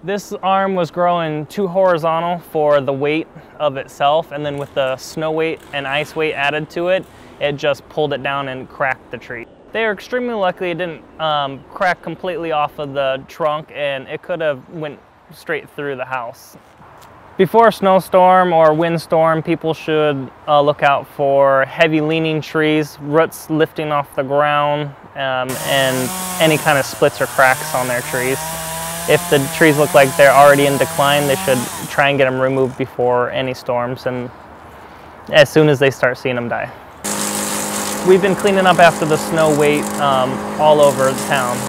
This arm was growing too horizontal for the weight of itself, and then with the snow weight and ice weight added to it, it just pulled it down and cracked the tree. They are extremely lucky it didn't crack completely off of the trunk, and it could have went straight through the house. Before a snowstorm or windstorm, people should look out for heavy leaning trees, roots lifting off the ground, and any kind of splits or cracks on their trees. If the trees look like they're already in decline, they should try and get them removed before any storms, and as soon as they start seeing them die. We've been cleaning up after the snow weight all over the town.